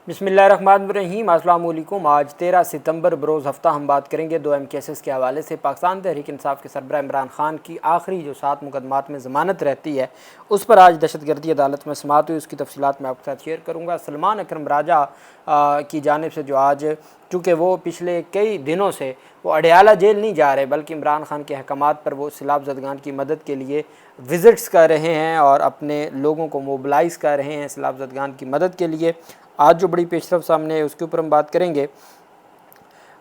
बिस्मिल्लाहिर्रहमानिर्रहीम। अस्सलाम वालेकुम। आज 13 सितंबर बरोज़ हफ्ता हम बात करेंगे दो केसेस के हवाले से। पाकिस्तान तहरीक इंसाफ के सरबराह इमरान खान की आखिरी जो 7 मुकदमात में ज़मानत रहती है उस पर आज दहशतगर्दी अदालत में समाअत हुई। उसकी तफसीलात मैं आपके साथ शेयर करूँगा। सलमान अकरम राजा की जानिब से जो आज, चूँकि वो पिछले कई दिनों से वो अडयाला जेल नहीं जा रहे बल्कि इमरान खान के अहकामात पर वो सैलाब ज़दगान की मदद के लिए विज़िट्स कर रहे हैं और अपने लोगों को मोबिलाइज़ कर रहे हैं सैलाब ज़दगान की मदद के लिए। आज जो बड़ी पेशरफ सामने है उसके ऊपर हम बात करेंगे।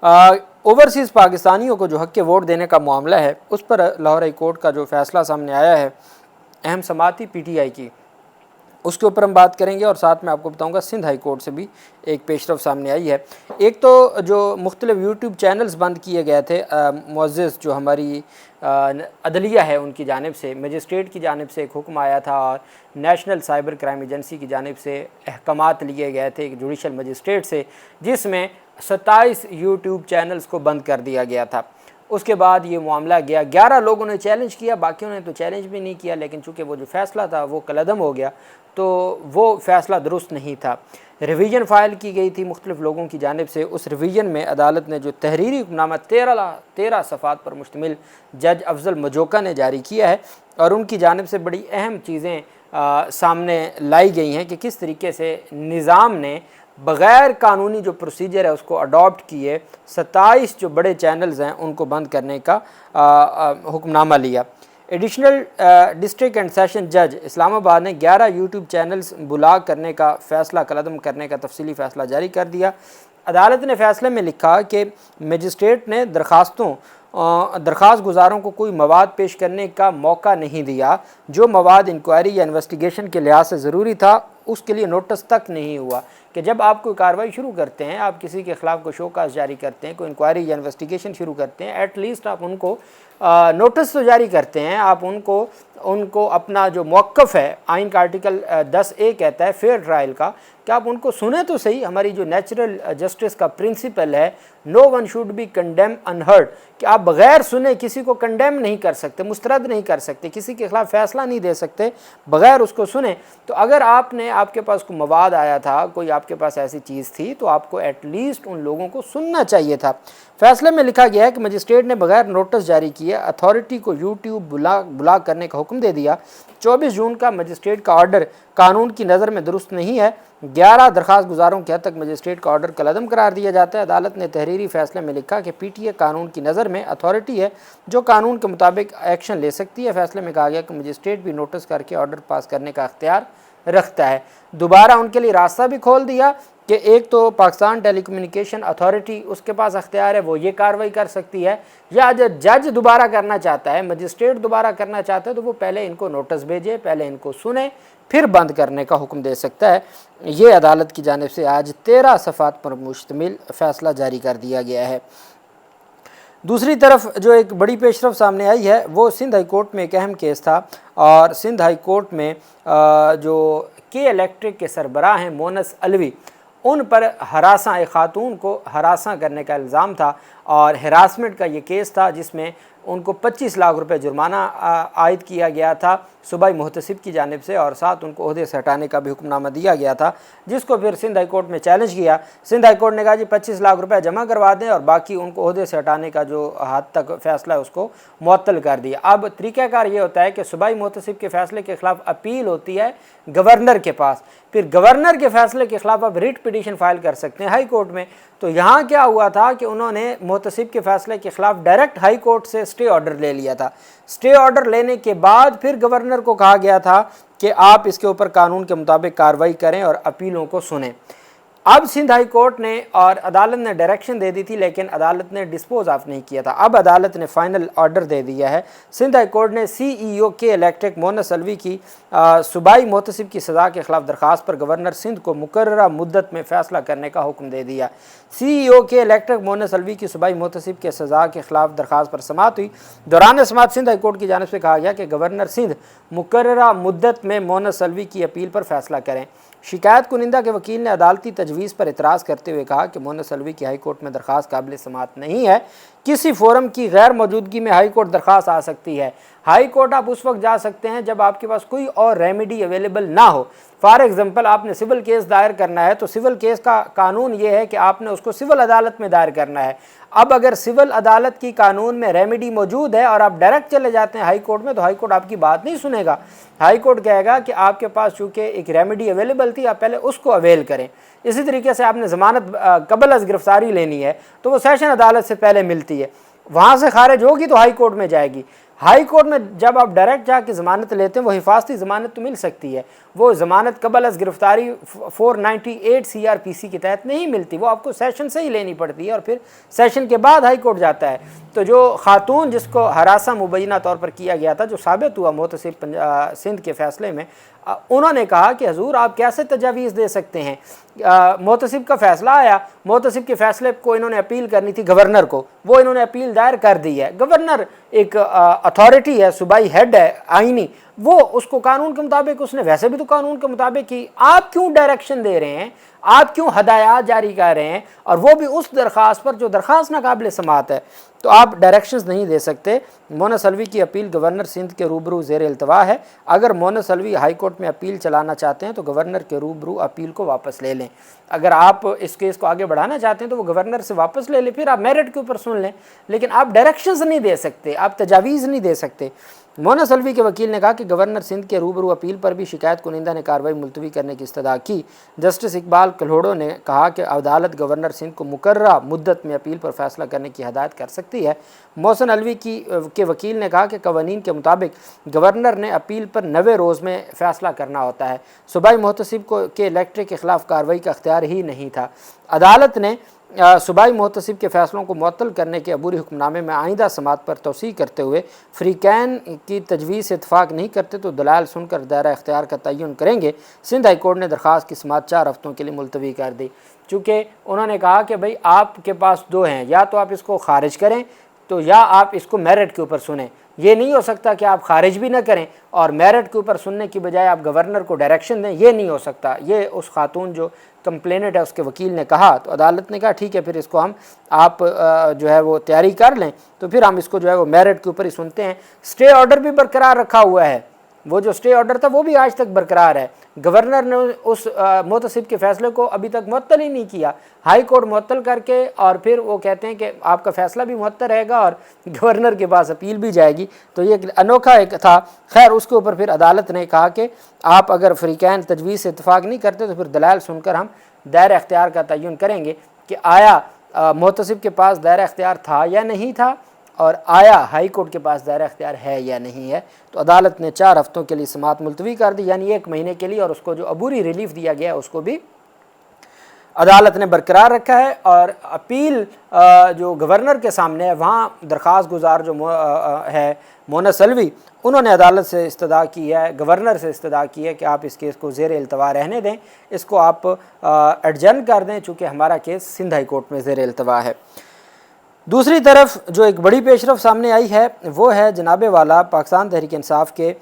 ओवरसीज़ पाकिस्तानियों को जो हक़ के वोट देने का मामला है उस पर लाहौर हाई कोर्ट का जो फ़ैसला सामने आया है अहम समाअत PTI की, उसके ऊपर हम बात करेंगे। और साथ में आपको बताऊंगा सिंध हाई कोर्ट से भी एक पेशरफ सामने आई है। एक तो जो मुख्तलिफ यूट्यूब चैनल्स बंद किए गए थे, मुअज़्ज़िज़ जो हमारी अदलिया है उनकी जानिब से, मजिस्ट्रेट की जानिब से एक हुक्म आया था और नेशनल साइबर क्राइम एजेंसी की जानिब से अहकामात लिए गए थे एक जुडिशल मजिस्ट्रेट से, जिसमें 27 यूट्यूब चैनल्स को बंद कर दिया गया था। उसके बाद ये मामला गया, 11 लोगों ने चैलेंज किया, बाकियों ने तो चैलेंज भी नहीं किया, लेकिन चूँकि वो जो फ़ैसला था वो कलअदम हो गया तो वो फ़ैसला दुरुस्त नहीं था। रिवीजन फ़ाइल की गई थी मुख्तलिफ़ लोगों की जानिब से। उस रिवीजन में अदालत ने जो तहरीरी हुक्मनामा 13 सफ़ात पर मुश्तमिल जज अफजल मजोका ने जारी किया है और उनकी जानिब से बड़ी अहम चीज़ें सामने लाई गई हैं कि किस तरीके से निज़ाम ने बग़ैर कानूनी जो प्रोसीजर है उसको अडॉप्ट किए 27 जो बड़े चैनल्स हैं उनको बंद करने का हुक्मनामा लिया। एडिशनल डिस्ट्रिक्ट एंड सेशन जज इस्लामाबाद ने 11 यूट्यूब चैनल्स ब्लॉक करने का फ़ैसला कलअदम करने का तफसीली फ़ैसला जारी कर दिया। अदालत ने फ़ैसले में लिखा कि मजिस्ट्रेट ने दरख्वास्त गुज़ारों को कोई मवाद पेश करने का मौका नहीं दिया। जो मवाद इंक्वायरी या इन्वेस्टिगेशन के लिहाज से ज़रूरी था उसके लिए नोटिस तक नहीं हुआ। कि जब आप कोई कार्रवाई शुरू करते हैं, आप किसी के ख़िलाफ़ कोई शोकाज़ जारी करते हैं, कोई इंक्वायरी या इन्वेस्टिगेशन शुरू करते हैं, एटलीस्ट आप उनको नोटिस तो जारी करते हैं, आप उनको अपना जो मौक़िफ़ है, आइन का आर्टिकल 10A कहता है फेयर ट्रायल का, कि आप उनको सुने तो सही। हमारी जो नेचुरल जस्टिस का प्रिंसिपल है, no one should be condemn unheard, कि आप बग़ैर सुने किसी को कंडेम नहीं कर सकते, मुस्तरद नहीं कर सकते, किसी के ख़िलाफ़ फ़ैसला नहीं दे सकते बग़ैर उसको सुने। तो अगर आपके पास कोई मवाद आया था, कोई आपके पास ऐसी चीज़ थी, तो आपको एटलीस्ट उन लोगों को सुनना चाहिए था। फ़ैसले में लिखा गया है कि मजिस्ट्रेट ने बग़ैर नोटिस जारी किए अथॉरिटी को यूट्यूब ब्लॉक करने का हुक्म दे दिया। 24 जून का मजिस्ट्रेट का ऑर्डर कानून की नज़र में दुरुस्त नहीं है। 11 दरख्वास्त गुज़ारों के हद तक मजिस्ट्रेट का ऑर्डर कलअदम करार दिया जाता है। अदालत ने तहरीरी फ़ैसले में लिखा कि PTA कानून की नज़र में अथॉरिटी है जो कानून के मुताबिक एक्शन ले सकती है। फ़ैसले में कहा गया कि मजिस्ट्रेट भी नोटिस करके ऑर्डर पास करने का अख्तियार रखता है। दोबारा उनके लिए रास्ता भी खोल दिया कि एक तो पाकिस्तान टेलीकम्युनिकेशन अथॉरिटी, उसके पास अख्तियार है, वो ये कार्रवाई कर सकती है, या जब जज दोबारा करना चाहता है, मजिस्ट्रेट दोबारा करना चाहता है, तो वो पहले इनको नोटिस भेजे, पहले इनको सुने, फिर बंद करने का हुक्म दे सकता है। ये अदालत की जानिब से आज 13 सफ़ात पर मुश्तमिल फ़ैसला जारी कर दिया गया है। दूसरी तरफ जो एक बड़ी पेशरफ सामने आई है वो सिंध हाई कोर्ट में एक अहम केस था और सिंध हाई कोर्ट में जो के इलेक्ट्रिक के सरबराह हैं मोनस अलवी, उन पर हरासा, एक खातून को हरासा करने का इल्ज़ाम था और हरासमेंट का ये केस था जिसमें उनको 25 लाख रुपए जुर्माना आयद किया गया था सूबाई मुहतसिब की जानिब से और साथ उनको ओहदे से हटाने का भी हुक्मनामा दिया गया था, जिसको फिर सिंध हाई कोर्ट में चैलेंज किया। सिंध हाई कोर्ट ने कहा जी 25 लाख रुपए जमा करवा दें और बाकी उनको ओहदे से हटाने का जो हद तक फ़ैसला है उसको मुअत्तल कर दिया। अब तरीक़ाकार ये होता है कि सूबाई मुहतसिब के फ़ैसले के ख़िलाफ़ अपील होती है गवर्नर के पास, फिर गवर्नर के फ़ैसले के ख़िलाफ़ आप रिट पिटीशन फ़ाइल कर सकते हैं हाई कोर्ट में। तो यहाँ क्या हुआ था कि उन्होंने मुहतसिब के फ़ैसले के ख़िलाफ़ डायरेक्ट हाई कोर्ट से स्टे ऑर्डर ले लिया था। स्टे ऑर्डर लेने के बाद फिर गवर्नर को कहा गया था कि आप इसके ऊपर कानून के मुताबिक कार्रवाई करें और अपीलों को सुनें। अब सिंध हाई कोर्ट ने और अदालत ने डायरेक्शन दे दी थी लेकिन अदालत ने डिस्पोज ऑफ नहीं किया था। अब अदालत ने फ़ाइनल ऑर्डर दे दिया है। सिंध हाई कोर्ट ने CEO के इलेक्ट्रिक मोनस अलवी की सूबाई मुहतसिब की सज़ा के ख़िलाफ़ दरख्वास्त पर गवर्नर सिंध को मुकर्ररा मुद्दत में फ़ैसला करने का हुक्म दे दिया। CEO के इलेक्ट्रिक मोनस अलवी की सूबाई मुहतसिब के सज़ा के ख़िलाफ़ दरख्वास्त पर समाअत हुई। दौरान समाअत सिंध हाई कोर्ट की जानिब से कहा गया कि गवर्नर सिंध मुकर्ररा मुद्दत में मोनस अलवी की अपील पर फ़ैसला करें। शिकायत कुनिंदा के वकील ने अदालती तजवीज़ पर इतराज़ करते हुए कहा कि मोनस अलवी की हाई कोर्ट में दरख्वास्त काबिल समाअत नहीं है کسی فورم کی غیر موجودگی میں ہائی کورٹ درخواست آ سکتی ہے۔ ہائی کورٹ آپ اس وقت جا سکتے ہیں جب آپ کے پاس کوئی اور ریمیڈی اویلیبل نہ ہو۔ فار ایگزامپل آپ نے سول کیس دائر کرنا ہے تو سول کیس کا قانون یہ ہے کہ آپ نے اس کو سول عدالت میں دائر کرنا ہے۔ اب اگر سول عدالت کی قانون میں ریمیڈی موجود ہے اور آپ ڈائریکٹ چلے جاتے ہیں ہائی کورٹ میں تو ہائی کورٹ آپ کی بات نہیں سنے گا۔ ہائی کورٹ کہے گا کہ آپ کے پاس چونکہ ایک ریمیڈی اویلیبل تھی، آپ پہلے اس کو اویل کریں۔ اسی طریقے سے آپ نے ضمانت قبل از گرفتاری لینی ہے تو وہ سیشن عدالت سے پہلے ملتی ہے، وہاں سے خارج ہوگی تو ہائی کورٹ میں جائے گی۔ ہائی کورٹ میں جب آپ ڈائریکٹ جا کے ضمانت لیتے ہیں وہ حفاظتی ضمانت تو مل سکتی ہے، وہ ضمانت قبل از گرفتاری 498 CRPC کے تحت نہیں ملتی، وہ آپ کو سیشن سے ہی لینی پڑتی ہے اور پھر سیشن کے بعد ہائی کورٹ جاتا ہے۔ تو جو خاتون جس کو ہراساں مبینہ طور پر کیا گیا تھا، جو ثابت ہوا محتسب سندھ کے فیصلے میں، انہوں نے کہا کہ حضور آپ کیسے تجاویز دے سکتے ہیں؟ محتسب کا فیصلہ آیا، محتسب کے فیصلے کو انہوں نے اپیل کرنی تھی گورنر کو، وہ انہوں نے اپیل دائر کر دی ہے۔ گورنر ایک اتھارٹی ہے، صوبائی ہیڈ ہے آئینی، وہ اس کو قانون کے مطابق اس نے ویسے بھی تو قانون کے مطابق کی، آپ کیوں ڈائریکشن دے رہے ہیں، آپ کیوں ہدایات جاری کر رہے ہیں، اور وہ بھی اس درخواست پر جو درخواست ناقابل سماعت ہے؟ تو آپ ڈائریکشنز نہیں دے سکتے۔ مونس الوی کی اپیل گورنر سندھ کے روبرو زیر التوا ہے۔ اگر مونس الوی ہائی کورٹ میں اپیل چلانا چاہتے ہیں تو گورنر کے روبرو اپیل کو واپس لے لیں۔ اگر آپ اس کیس کو آگے بڑھانا چاہتے ہیں تو وہ گورنر سے واپس لے لیں، پھر آپ میرٹ کے اوپر سن لیں، لیکن آپ ڈائریکشنز نہیں دے سکتے، آپ تجاویز نہیں دے سکتے۔ مونس الوی کے وکیل نے کہا کہ گورنر سندھ کے روبرو اپیل پر بھی شکایت کنندہ نے کارروائی ملتوی کرنے کی استدعا کی۔ جسٹس اقبال کلہوڑو نے کہا کہ عدالت گورنر سندھ کو مقررہ مدت میں اپیل پر فیصلہ کرنے کی ہدایت کر سکتی ہے۔ محسن الوی کے وکیل نے کہا کہ قوانین کے مطابق گورنر نے اپیل پر 90 روز میں فیصلہ کرنا ہوتا ہے، صوبائی محتسب کے الیکٹرک کے خلاف کارروائی کا اختیار ہی نہیں تھا۔ عدالت نے صوبائی محتسب کے فیصلوں کو معطل کرنے کے عبوری حکم نامے میں آئندہ سماعت پر توسیع کرتے ہوئے فریقین کی تجویز سے اتفاق نہیں کرتے تو دلائل سن کر دائرہ اختیار کا تعین کریں گے۔ سندھ ہائی کورٹ نے درخواست کی سماعت 4 ہفتوں کے لیے ملتوی کر دی، چونکہ انہوں نے کہا کہ بھئی آپ کے پاس دو ہیں، یا تو آپ اس کو خارج کریں تو یا آپ اس کو میرٹ کے اوپر سنیں۔ یہ نہیں ہو سکتا کہ آپ خارج بھی نہ کریں اور میرٹ کے اوپر سننے کی بجائے آپ گورنر کو ڈائریکشن دیں، یہ نہیں ہو سکتا۔ یہ اس خاتون جو کمپلینٹ ہے اس کے وکیل نے کہا، تو عدالت نے کہا ٹھیک ہے، پھر اس کو ہم آپ جو ہے وہ تیاری کر لیں، تو پھر ہم اس کو جو ہے وہ میرٹ کے اوپر ہی سنتے ہیں۔ سٹے آرڈر بھی برقرار رکھا ہوا ہے، وہ جو سٹے آرڈر تھا وہ بھی آج تک برقرار ہے۔ گورنر نے اس محتسب کے فیصلے کو ابھی تک معطل ہی نہیں کیا، ہائی کورٹ معطل کر کے اور پھر وہ کہتے ہیں کہ آپ کا فیصلہ بھی معطل رہے گا اور گورنر کے پاس اپیل بھی جائے گی، تو یہ انوکھا ایک تھا۔ خیر اس کے اوپر پھر عدالت نے کہا کہ آپ اگر فریقین تجویز سے اتفاق نہیں کرتے تو پھر دلائل سن کر ہم دائرہ اختیار کا تعین کریں گے کہ آیا محتسب کے پاس دائرہ اختیار تھا یا نہیں تھا، اور آیا ہائی کورٹ کے پاس دائرہ اختیار ہے یا نہیں ہے۔ تو عدالت نے 4 ہفتوں کے لیے سماعت ملتوی کر دی، یعنی 1 مہینے کے لیے، اور اس کو جو عبوری ریلیف دیا گیا ہے اس کو بھی عدالت نے برقرار رکھا ہے۔ اور اپیل جو گورنر کے سامنے ہے، وہاں درخواست گزار جو ہے مونس الوی، انہوں نے عدالت سے استدعا کی ہے، گورنر سے استدعا کی ہے کہ آپ اس کیس کو زیر التوا رہنے دیں، اس کو آپ ایڈجرن کر دیں، چونکہ ہمارا کیس سندھ ہائی کورٹ میں زیر التوا ہے۔ دوسری طرف جو ایک بڑی پیشرفت سامنے آئی ہے وہ ہے جناب والا پاکستان تحریک انصاف کے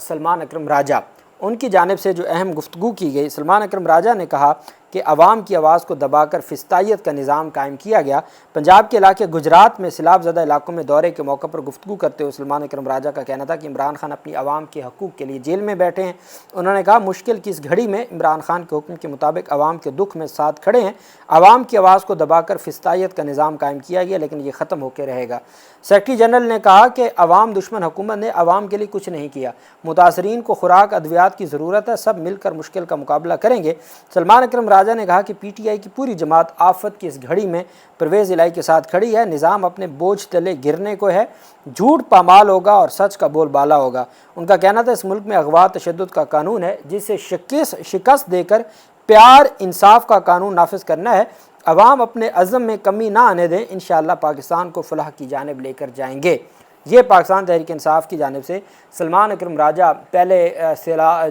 سلمان اکرم راجہ، ان کی جانب سے جو اہم گفتگو کی گئی۔ سلمان اکرم راجہ نے کہا کہ عوام کی آواز کو دبا کر فسطائیت کا نظام قائم کیا گیا۔ پنجاب کے علاقے گجرات میں سیلاب زدہ علاقوں میں دورے کے موقع پر گفتگو کرتے ہوئے سلمان اکرم راجہ کا کہنا تھا کہ عمران خان اپنی عوام کے حقوق کے لیے جیل میں بیٹھے ہیں۔ انہوں نے کہا مشکل کی اس گھڑی میں عمران خان کے حکم کے مطابق عوام کے دکھ میں ساتھ کھڑے ہیں، عوام کی آواز کو دبا کر فسطائیت کا نظام قائم کیا گیا لیکن یہ ختم ہو کے رہے گا۔ سیکرٹری جنرل نے کہا کہ عوام دشمن حکومت نے عوام کے لیے کچھ نہیں کیا، متاثرین کو خوراک ادویات کی ضرورت ہے، سب مل کر مشکل کا مقابلہ کریں گے۔ سلمان اکرم راجہ نے کہا کہ پی ٹی آئی کی پوری جماعت آفت کی اس گھڑی میں پرویز الہی کے ساتھ کھڑی ہے، نظام اپنے بوجھ تلے گرنے کو ہے، جھوٹ پامال ہوگا اور سچ کا بول بالا ہوگا۔ ان کا کہنا تھا اس ملک میں اغوا تشدد کا قانون ہے جسے شکست دے کر پیار انصاف کا قانون نافذ کرنا ہے، عوام اپنے عزم میں کمی نہ آنے دیں، انشاءاللہ پاکستان کو فلاح کی جانب لے کر جائیں گے۔ یہ پاکستان تحریک انصاف کی جانب سے سلمان اکرم راجہ پہلے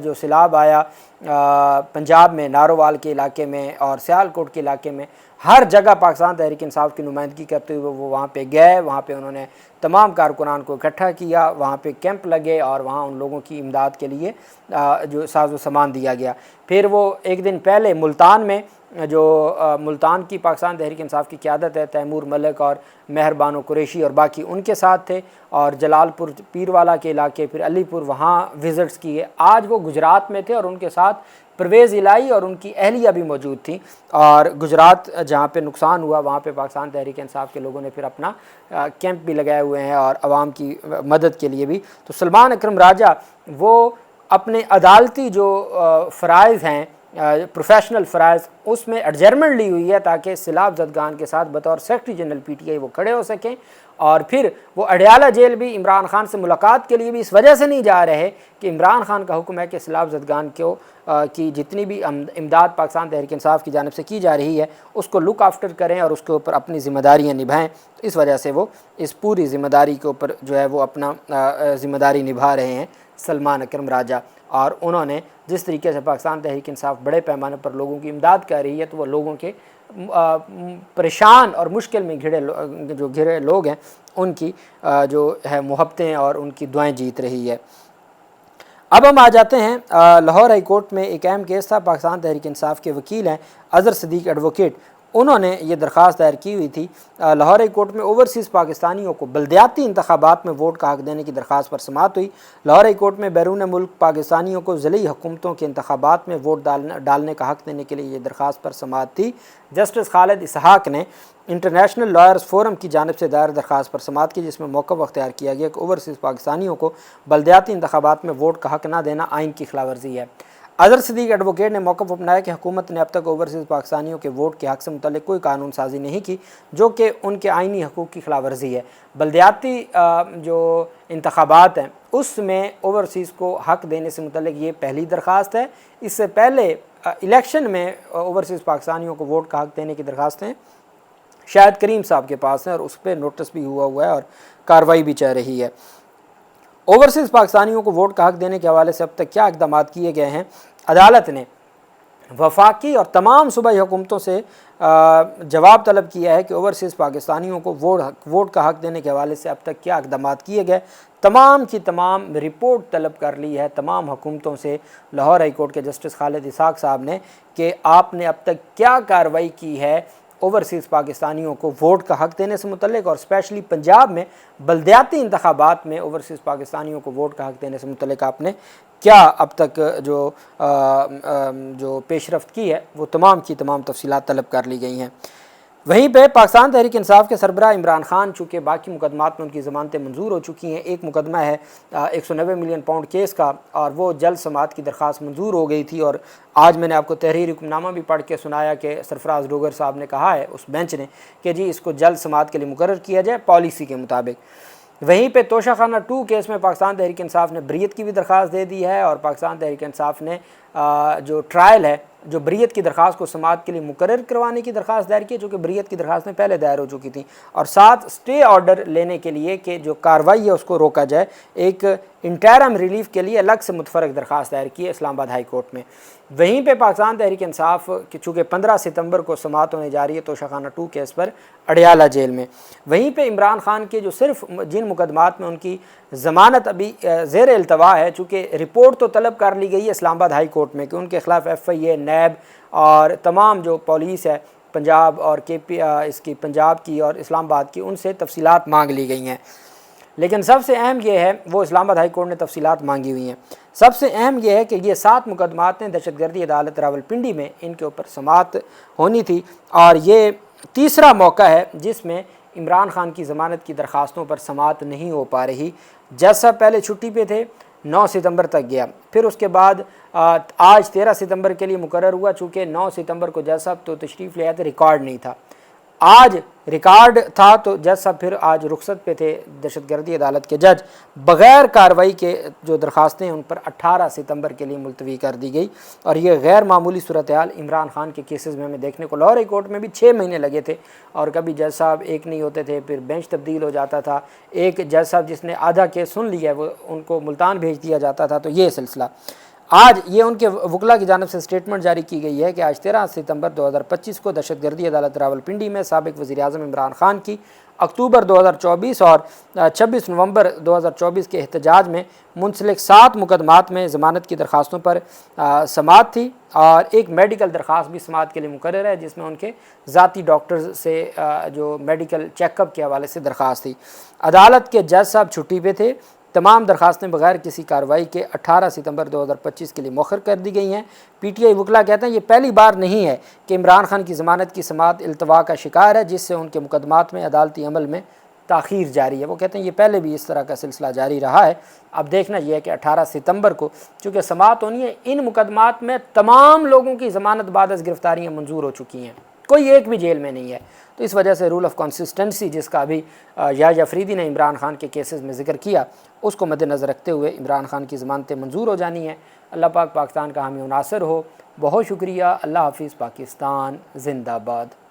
جو سیلاب آیا पंजाब में नारोवाल के इलाके में और सियालकोट के इलाके में हर जगह पाकिस्तान तहरीक इंसाफ की नुमाइंदगी करते हुए वो वहाँ पे गए। वहाँ पे उन्होंने तमाम कारकुनान को इकट्ठा किया, वहाँ पे कैंप लगे और वहाँ उन लोगों की इमदाद के लिए जो साजो सामान दिया गया। फिर वो एक दिन पहले मुल्तान में जो मुल्तान की पाकिस्तान तहरीक इंसाफ की क़यादत है, तैमूर मलिक और मेहरबानो कुरैशी और बाकी उनके साथ थे, और जलालपुर पीरवाला के इलाके, फिर अलीपुर, वहाँ विज़िट्स किए। आज वो गुजरात में थे और उनके साथ परवेज़ इलाही और उनकी अहलिया भी मौजूद थी। और गुजरात जहाँ पे नुकसान हुआ वहाँ पे पाकिस्तान तहरीक इंसाफ के लोगों ने फिर अपना कैंप भी लगाए हुए हैं और आवाम की मदद के लिए भी। तो सलमान अकरम राजा वो अपने अदालती जो फ़राइज़ हैं, प्रोफेशनल फ़राइज़, उसमें एडजर्मेंट ली हुई है ताकि सैलाब ज़दगान के साथ बतौर सेक्रेटरी जनरल PTI वो खड़े हो सकें। और फिर वो अडयाला जेल भी इमरान खान से मुलाकात के लिए भी इस वजह से नहीं जा रहे कि इमरान खान का हुक्म है कि सैलाब ज़दगान को की जितनी भी इमदाद पाकिस्तान तहरीक इंसाफ की जानिब से की जा रही है उसको लुक आफ्टर करें और उसके ऊपर अपनी ज़िम्मेदारियाँ निभाएं। तो इस वजह से वो इस पूरी ज़िम्मेदारी के ऊपर जो है वो अपना ज़िम्मेदारी निभा रहे हैं सलमान अकरम राजा। और उन्होंने जिस तरीके से पाकिस्तान तहरीक इंसाफ बड़े पैमाने पर लोगों की इमदाद कर रही है, तो वो लोगों के परेशान और मुश्किल में घिरे लोग हैं उनकी जो है मुहब्बतें और उनकी दुआएं जीत रही है। अब हम आ जाते हैं लाहौर हाई कोर्ट में एक अहम केस था। पाकिस्तान तहरीक इंसाफ के वकील हैं अज़हर सिद्दीक़ एडवोकेट, उन्होंने ये दरख्वास्त दायर की हुई थी। लाहौर हाई कोर्ट में ओवरसीज़ पाकिस्तानियों को बल्दियाती इंतखाबात में वोट का हक़ देने की दरख्वास्त पर समाअत हुई। लाहौर हाई कोर्ट में बैरून मुल्क पाकिस्तानियों को ज़िली हुकूमतों के इंतखाबात में वोट डालने का हक़ देने के लिए ये दरख्वास्त पर समाअत थी। जस्टिस खालिद इसहाक ने इंटरनेशनल लॉयर्स फोरम की जानिब से दायर दरख्वास्त पर समाअत की, जिसमें मौक़िफ़ अख्तियार किया गया कि ओवरसीज़ पाकिस्तानियों को बल्दियाती इंतखाबात में वोट का हक़ न देना आइन की खिलाफवर्जी है। अज़हर सिद्दीक़ एडवोकेट ने मौक़िफ़ अपनाया कि हुकूमत ने अब तक ओवरसीज़ पाकिस्तानियों के वोट के हक़ से मुतल्लिक़ कोई कानून साजी नहीं की जो कि उनके आइनी हकूक़ की खिलाफवर्जी है। बल्दियाती जो इंतखाबात हैं उसमें ओवरसीज़ को हक़ देने से मुतल्लिक़ ये पहली दरख्वास्त है। इससे पहले इलेक्शन में ओवरसीज़ पाकिस्तानियों को वोट का हक़ देने की दरख्वास्तें शाहिद करीम साहब के पास हैं और उस पर नोटिस भी हुआ है और कार्रवाई भी चल रही है। ओवरसीज़ पाकिस्तानियों को वोट का हक़ देने के हवाले से अब तक क्या इक़दाम किए गए हैं? अदालत ने वफाकी और तमाम सूबाई हुकूमतों से जवाब तलब किया है कि ओवरसीज़ पाकिस्तानियों को वोट का हक़ देने के हवाले से अब तक क्या इक़दाम किए गए। तमाम की तमाम रिपोर्ट तलब कर ली है तमाम हुकूमतों से लाहौर हाई कोर्ट के जस्टिस खालिद इसहाक साहब ने कि आपने अब तक क्या कार्रवाई की है ओवरसीज़ पाकिस्तानियों को वोट का हक़ देने से मुतल्लिक़, और स्पेशली पंजाब में बल्दियाती इंतखाबात में ओवरसीज़ पाकिस्तानियों को वोट का हक़ देने से मुतल्लिक़ आपने क्या अब तक जो पेशरफ्त की है वो तमाम की तमाम तफसीलात तलब कर ली गई हैं। वहीं पे पाकिस्तान तहरीक इंसाफ के सरबराह इमरान खान चूँकि बाकी मुकदमात में उनकी ज़मानतें मंजूर हो चुकी हैं, एक मुकदमा है 190 मिलियन पाउंड केस का और वो जल्द समाअत की दरख्वास्त मंजूर हो गई थी। और आज मैंने आपको तहरीर हुक्मनामा भी पढ़ के सुनाया कि सरफराज डोगर साहब ने कहा है उस बेंच ने कि जी इसको जल्द समाअत के लिए मुकर्रर किया जाए पॉलिसी के मुताबिक। वहीं पे तोशाखाना 2 केस में पाकिस्तान तहरीक इंसाफ ने बरीयत की भी दरख्वास्त दे दी है और पाकिस्तान तहरीक इंसाफ ने जो ट्रायल है जो बरीयत की दरख्वास्त को समाअत के लिए मुकर्रर करवाने की दरख्वास्त दायर की, जो कि बरीयत की दरख्वास्तें पहले दायर हो चुकी थी, और साथ स्टे ऑर्डर लेने के लिए कि जो कार्रवाई है उसको रोका जाए, एक इंटरम रिलीफ के लिए अलग से मुतफरक दरख्वास्त दायर की है इस्लामाबाद हाई कोर्ट में। वहीं पे पाकिस्तान तहरीक इंसाफ की चूँकि 15 सितंबर को समाअत होने जा रही है तोशाखाना 2 केस पर अडयाला जेल में। वहीं पे इमरान खान के जो सिर्फ जिन मुकदमात में उनकी ज़मानत अभी ज़ेर इल्तवा है, चूँकि रिपोर्ट तो तलब कर ली गई है इस्लामाबाद हाई कोर्ट में कि उनके ख़िलाफ़ FIA, नैब और तमाम जो पुलिस है पंजाब और इसकी पंजाब की और इस्लामाबाद की, उनसे तफसीलात मांग ली गई हैं। लेकिन सबसे अहम ये है वो इस्लामाबाद हाई कोर्ट ने तफसीलात मांगी हुई हैं। सबसे अहम ये है कि ये 7 मुकदमात हैं दहशतगर्दी अदालत रावलपिंडी में, इनके ऊपर समाअत होनी थी और ये तीसरा मौका है जिसमें इमरान खान की ज़मानत की दरख्वास्तों पर समाअत नहीं हो पा रही। जज साहब पहले छुट्टी पे थे, 9 सितंबर तक गया, फिर उसके बाद आज 13 सितंबर के लिए मुकर्रर हुआ। चूँकि 9 सितंबर को जज साहब तो तशरीफ़ ले आए थे, रिकॉर्ड नहीं था, आज रिकॉर्ड था तो जज साहब फिर आज रुखसत पे थे दहशतगर्दी अदालत के जज। बग़ैर कार्रवाई के जो दरख्वास्तें हैं उन पर 18 सितंबर के लिए मुलतवी कर दी गई और ये गैर मामूली सूरत हाल इमरान खान के केसेस में हमें देखने को लाहौर हाई कोर्ट में भी 6 महीने लगे थे और कभी जज साहब एक नहीं होते थे, फिर बेंच तब्दील हो जाता था, एक जज साहब जिसने आधा केस सुन लिया है वो उनको मुल्तान भेज दिया जाता था। तो ये सिलसिला آج یہ ان کے وکلا کی جانب سے اسٹیٹمنٹ جاری کی گئی ہے کہ آج 13 ستمبر 2025 کو دہشت گردی عدالت راولپنڈی میں سابق وزیر اعظم عمران خان کی اکتوبر 2024 اور 26 نومبر 2024 کے احتجاج میں منسلک 7 مقدمات میں ضمانت کی درخواستوں پر سماعت تھی، اور ایک میڈیکل درخواست بھی سماعت کے لیے مقرر ہے جس میں ان کے ذاتی ڈاکٹرز سے جو میڈیکل چیک اپ کے حوالے سے درخواست تھی۔ عدالت کے جج صاحب چھٹی پہ تھے۔ تمام درخواستیں بغیر کسی کارروائی کے 18 ستمبر 2025 کے لیے مؤخر کر دی گئی ہیں۔ پی ٹی آئی وکلا کہتے ہیں یہ پہلی بار نہیں ہے کہ عمران خان کی ضمانت کی سماعت التوا کا شکار ہے، جس سے ان کے مقدمات میں عدالتی عمل میں تاخیر جاری ہے۔ وہ کہتے ہیں یہ پہلے بھی اس طرح کا سلسلہ جاری رہا ہے۔ اب دیکھنا یہ ہے کہ 18 ستمبر کو چونکہ سماعت ہونی ہے، ان مقدمات میں تمام لوگوں کی ضمانت بعد از گرفتاریاں منظور ہو چکی ہیں، کوئی ایک بھی جیل میں نہیں ہے، تو اس وجہ سے رول آف کنسسٹنسی جس کا ابھی یحییٰ فریدی نے عمران خان کے کیسز میں ذکر کیا، اس کو مد نظر رکھتے ہوئے عمران خان کی ضمانتیں منظور ہو جانی ہیں۔ اللہ پاک پاکستان کا حامی و ناصر ہو۔ بہت شکریہ۔ اللہ حافظ۔ پاکستان زندہ باد۔